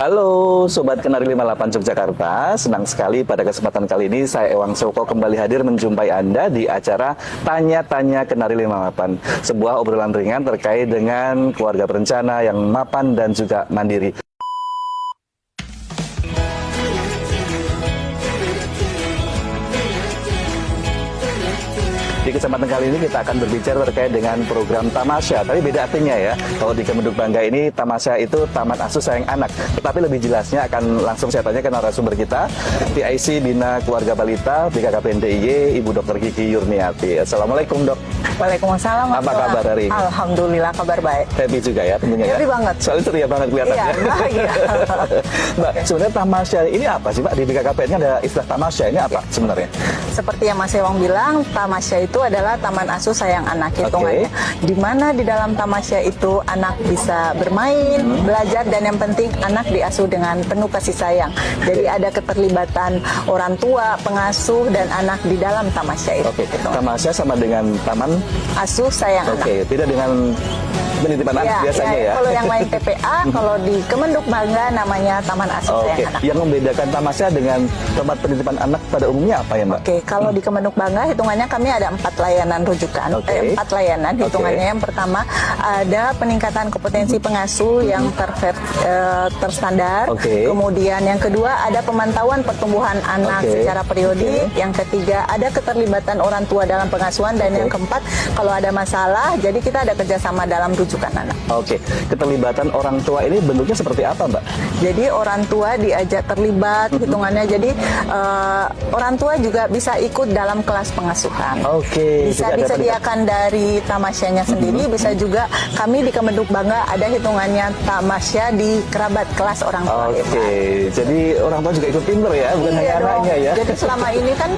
Halo Sobat Kenari 58 Yogyakarta, senang sekali pada kesempatan kali ini saya Ewang Soko kembali hadir menjumpai Anda di acara Tanya-Tanya Kenari 58. Sebuah obrolan ringan terkait dengan keluarga berencana yang mapan dan juga mandiri. Di kesempatan kali ini kita akan berbicara terkait dengan program Tamasya. Tapi beda artinya ya. Kalau di Kemenduk Bangga ini Tamasya itu Taman Asuh Sayang Anak. Tetapi lebih jelasnya akan langsung saya tanya ke narasumber kita, PIC Bina Keluarga Balita BKKBN DIY, Ibu Dr. Kiki Yurniati. Assalamualaikum Dok. Waalaikumsalam. Apa kabar hari ini? Alhamdulillah kabar baik. Happy juga ya tentunya ya. Happy banget. Soalnya ceria banget kelihatannya. Iya, bahagia. Mbak, sebenarnya Tamasya ini apa sih Mbak? Di BKKBN ada istilah Tamasya ini apa sebenarnya? Seperti yang Mas Ewang bilang, Tamasya itu adalah Taman Asuh Sayang Anak hitungannya. Di mana di dalam Tamasya itu anak bisa bermain, belajar, dan yang penting anak diasuh dengan penuh kasih sayang. Jadi ada keterlibatan orang tua, pengasuh, dan anak di dalam Tamasya itu. Oke. Tamasya sama dengan Taman Asuh Sayang Anak. Oke, tidak dengan penitipan anak biasanya ya. Kalau yang lain TPA, kalau di Kemenduk Bangga namanya Taman Asuh Sayang Anak. Yang membedakan Tamasya dengan tempat penitipan anak pada umumnya apa ya Mbak? Oke, kalau di Kemenduk Bangga hitungannya kami ada 4 layanan rujukan. 4 layanan hitungannya. Yang pertama ada peningkatan kompetensi pengasuh yang terstandar. Kemudian yang kedua ada pemantauan pertumbuhan anak secara periodik. Yang ketiga ada keterlibatan orang tua dalam pengasuhan. Dan yang keempat kalau ada masalah, jadi kita ada kerjasama dalam rujukan anak. Oke, keterlibatan orang tua ini bentuknya seperti apa Mbak? Jadi orang tua diajak terlibat hitungannya. Jadi orang tua juga bisa ikut dalam kelas pengasuhan. Bisa disediakan dari Tamasyanya sendiri, bisa juga kami di Kemenduk Bangga ada hitungannya Tamasya di kerabat kelas orang tua. Jadi orang tua juga ikut pinter ya, bukan hanya anaknya ya. Jadi selama ini kan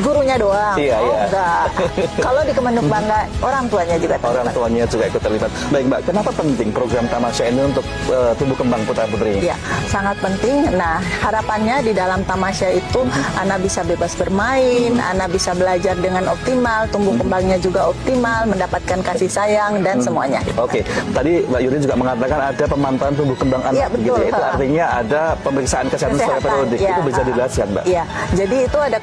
gurunya doang. Enggak. Kalau di Kemenduk Bangga orang tuanya juga terlibat. Orang tuanya juga ikut terlibat. Baik Mbak, kenapa penting program Tamasya ini untuk tumbuh kembang putra-putri? Iya, sangat penting. Nah, harapannya di dalam Tamasya itu anak bisa bebas bermain, anak bisa belajar dengan optimal, tumbuh kembangnya juga optimal, mendapatkan kasih sayang dan semuanya. Oke, tadi Mbak Yuri juga mengatakan ada pemantauan tumbuh kembang anak. Iya, betul. Itu artinya ada pemeriksaan kesehatan secara periodik. Itu bisa dijelaskan Mbak? Iya, jadi itu ada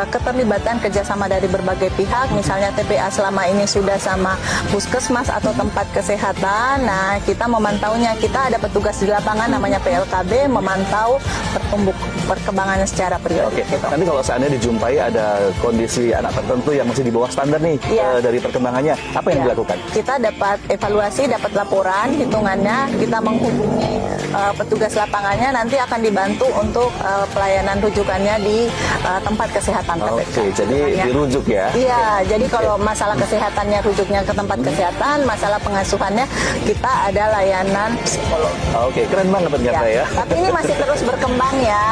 keterlibatan kerjasama dari berbagai pihak, misalnya TPA selama ini sudah sama puskesmas atau tempat kesehatan. Nah, kita memantaunya, kita ada petugas di lapangan namanya PLKB memantau perkembangannya secara periodik. Nanti kalau seandainya dijumpai ada kondisi anak tertentu yang masih di bawah standar nih dari perkembangannya, apa yang dilakukan? Kita dapat evaluasi, dapat laporan, hitungannya kita menghubungi petugas lapangannya, nanti akan dibantu untuk pelayanan rujukannya di tempat kesehatan terdekat. Jadi dirujuk ya? Iya, jadi kalau masalah kesehatannya rujuknya ke tempat kesehatan, masalah pengasuhannya kita ada layanan psikolog. Keren banget ternyata ya. Tapi ini masih terus berkembang ya.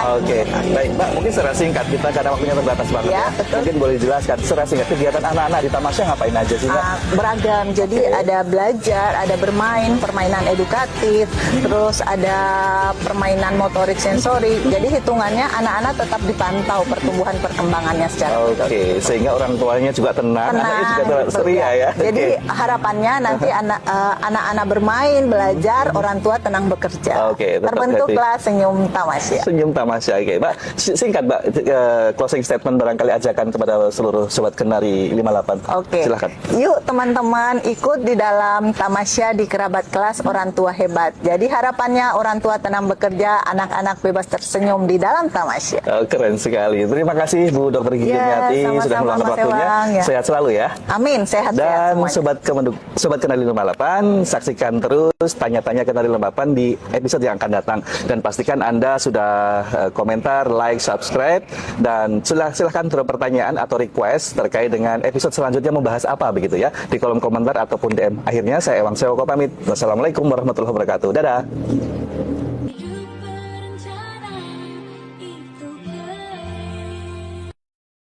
Baik Mbak, mungkin secara singkat kita karena waktunya terbatas banget ya. Mungkin boleh jelaskan secara singkat kegiatan anak-anak di Tamasya ngapain aja sih Mbak? Beragam, jadi ada belajar, ada bermain, permainan edukatif, terus ada permainan motorik sensorik. Jadi hitungannya anak-anak tetap dipantau pertumbuhan perkembangannya secara sehingga orang tuanya juga tenang anaknya juga ceria ya. Jadi harapannya nanti anak-anak bermain, belajar, orang tua tenang bekerja. Terbentuklah Senyum Tamasya. Senyum Tamasya, Mbak. Singkat Mbak, closing statement barangkali ajakan kepada seluruh Sobat Kenari 58. Silakan. Yuk teman-teman ikut di dalam Tamasya di kerabat kelas orang tua hebat. Jadi harapannya orang tua tenang bekerja, anak-anak bebas tersenyum di dalam Tamasya. Keren sekali. Terima kasih Bu Dr. Kiki Yurniati sudah meluangkan waktunya. Sehat selalu ya. Amin, sehat. Dan Sobat Kenari 58, saksikan terus Tanya-Tanya Kenari 58 di episode yang akan datang. Dan pastikan Anda sudah komentar, like, subscribe, dan silahkan terus pertanyaan atau request terkait dengan episode selanjutnya membahas apa begitu ya di kolom komentar ataupun DM. Akhirnya saya Ewang Soko pamit. Wassalamualaikum warahmatullahi wabarakatuh. Dadah.